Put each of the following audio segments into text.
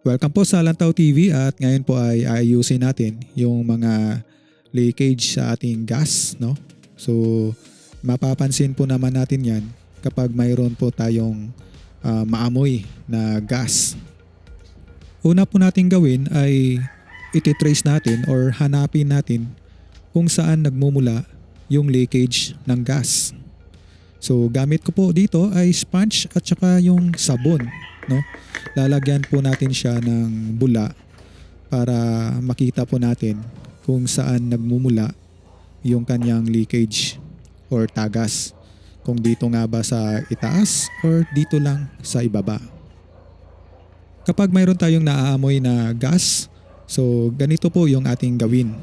Welcome po sa Lantaw TV at ngayon po ay ayusin natin yung mga leakage sa ating gas, no? So mapapansin po naman natin 'yan kapag mayroon po tayong maamoy na gas. Una po nating gawin ay ititrace natin or hanapin natin kung saan nagmumula yung leakage ng gas. So gamit ko po dito ay sponge at saka yung sabon, no? Lalagyan po natin siya ng bula para makita po natin kung saan nagmumula yung kanyang leakage or tagas. Kung dito nga ba sa itaas or dito lang sa ibaba. Kapag mayroon tayong naaamoy na gas, so ganito po yung ating gawin.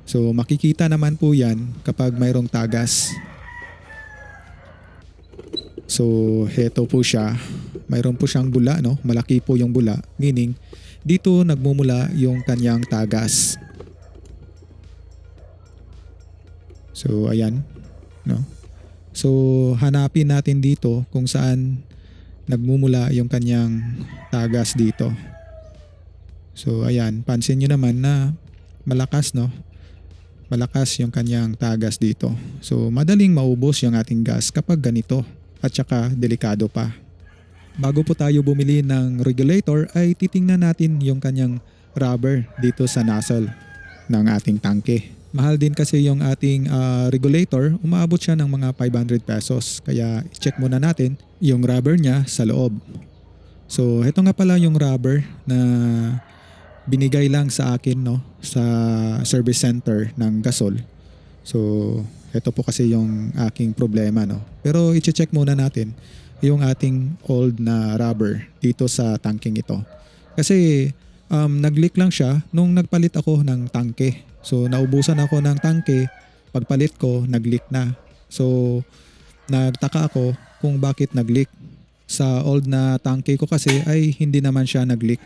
So makikita naman po yan kapag mayroong tagas. So heto po siya. Mayroon po siyang bula, no? Malaki po yung bula, meaning dito nagmumula yung kanyang tagas. So ayan, no? So hanapin natin dito kung saan nagmumula yung kanyang tagas dito. So ayan, pansin nyo naman na malakas, no? Malakas yung kanyang tagas dito. So madaling maubos yung ating gas kapag ganito at saka delikado pa. Bago po tayo bumili ng regulator ay titingnan natin yung kanyang rubber dito sa nozzle ng ating tangke. Mahal din kasi yung ating regulator, umaabot siya ng mga 500 pesos. Kaya check muna natin yung rubber niya sa loob. So ito nga pala yung rubber na binigay lang sa akin, no, sa service center ng Gasol. So ito po kasi yung aking problema, no. Pero i-check muna natin yung ating old na rubber dito sa tangking ito. Kasi nag-leak lang siya nung nagpalit ako ng tangke. So naubusan ako ng tangke, pagpalit ko nag-leak na. So nagtaka ako kung bakit nag-leak. Sa old na tangke ko kasi ay hindi naman siya nag-leak.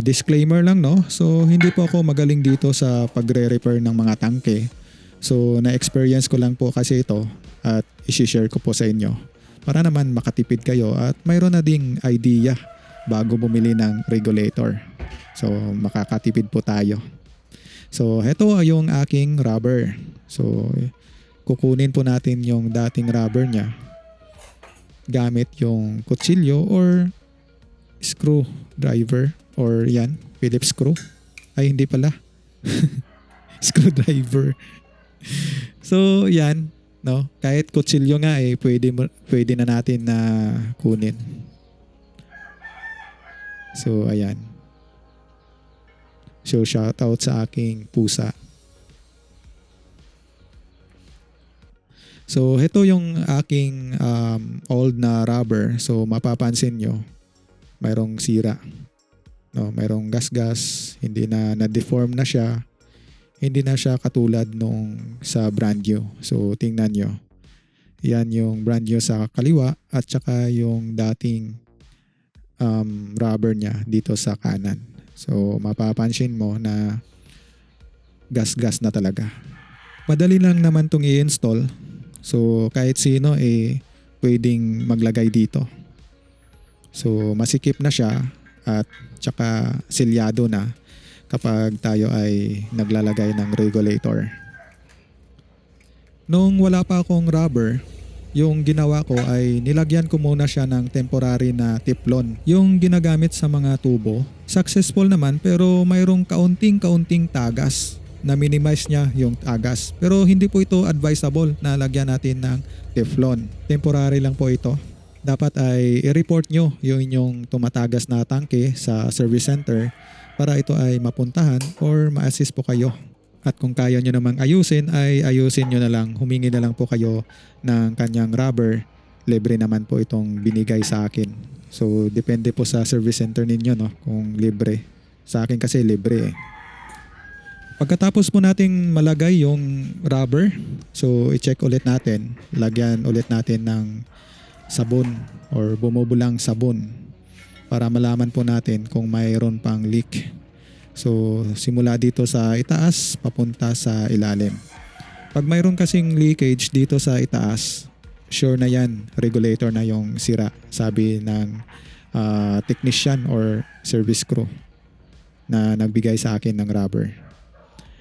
Disclaimer lang, no. So hindi po ako magaling dito sa pagre-repair ng mga tangke. So na-experience ko lang po kasi ito at i-share ko po sa inyo para naman makatipid kayo at mayroon na ding idea bago bumili ng regulator. So makakatipid po tayo. So ito ay yung aking rubber. So kukunin po natin yung dating rubber niya gamit yung kutsilyo or screwdriver or yan, Phillips screw. Ay hindi pala. Screwdriver. So yan, no? Kahit kutsilyo nga pwede na natin na kunin. So ayan. So shout out sa aking pusa. So ito yung aking old na rubber. So mapapansin nyo, mayroong sira. No, mayroong gas-gas, hindi na na-deform na siya. Hindi na siya katulad nung sa brand new. So tingnan nyo. Yan yung brand new sa kaliwa at saka yung dating rubber niya dito sa kanan. So mapapansin mo na gas-gas na talaga. Madali lang naman itong i-install. So kahit sino pwedeng maglagay dito. So masikip na siya at saka silyado na kapag tayo ay naglalagay ng regulator. Nung wala pa akong rubber, yung ginawa ko ay nilagyan ko muna siya ng temporary na teflon. Yung ginagamit sa mga tubo. Successful naman pero mayroong kaunting tagas na minimize niya yung tagas. Pero hindi po ito advisable na lagyan natin ng teflon. Temporary lang po ito. Dapat ay i-report nyo yung inyong tumatagas na tangke sa service center para ito ay mapuntahan or ma-assist po kayo. At kung kaya nyo namang ayusin ay ayusin nyo na lang. Humingi na lang po kayo ng kanyang rubber. Libre naman po itong binigay sa akin. So depende po sa service center ninyo, no, kung libre. Sa akin kasi libre. Pagkatapos po nating malagay yung rubber, so i-check ulit natin. Lagyan ulit natin ng sabon or bumubulang sabon para malaman po natin kung mayroon pang leak. So simula dito sa itaas papunta sa ilalim. Pag mayroon kasing leakage dito sa itaas, sure na yan, regulator na yung sira, sabi ng technician or service crew na nagbigay sa akin ng rubber.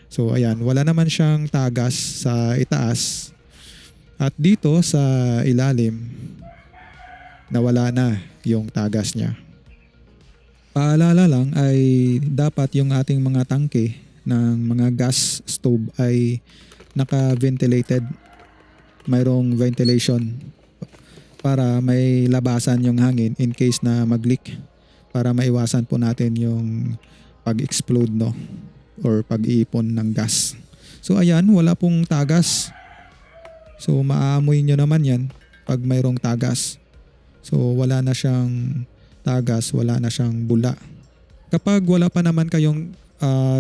So ayan, wala naman siyang tagas sa itaas. At dito sa ilalim, nawala na yung tagas niya. Paalala lang ay dapat yung ating mga tangke ng mga gas stove ay naka-ventilated. Mayroong ventilation para may labasan yung hangin in case na mag-leak, para maiwasan po natin yung pag-explode, no, or pag-iipon ng gas. So ayan, wala pong tagas. So maaamoy nyo naman yan pag mayroong tagas. So wala na siyang tagas, wala na siyang bula. Kapag wala pa naman kayong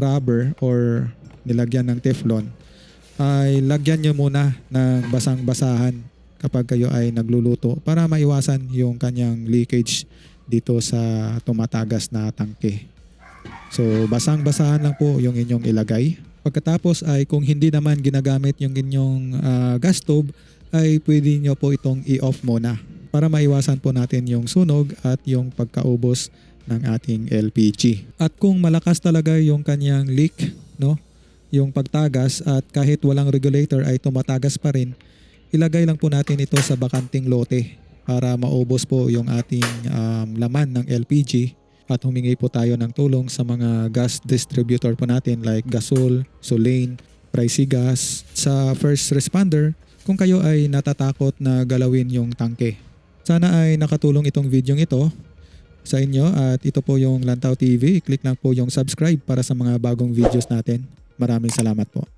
rubber or nilagyan ng Teflon, ay lagyan nyo muna ng basang-basahan kapag kayo ay nagluluto para maiwasan yung kanyang leakage dito sa tumatagas na tangke. So basang-basahan lang po yung inyong ilagay. Pagkatapos ay kung hindi naman ginagamit yung inyong gas stove, ay pwede nyo po itong i-off muna para maiwasan po natin yung sunog at yung pagkaubos ng ating LPG. At kung malakas talaga yung kanyang leak, no, yung pagtagas, at kahit walang regulator ay tumatagas pa rin, ilagay lang po natin ito sa bakanting lote para maubos po yung ating laman ng LPG. At humingi po tayo ng tulong sa mga gas distributor po natin like Gasol, Solane, Pricey Gas, sa first responder kung kayo ay natatakot na galawin yung tangke. Sana ay nakatulong itong video ito sa inyo, at ito po yung Lantaw TV. I-click lang po yung subscribe para sa mga bagong videos natin. Maraming salamat po.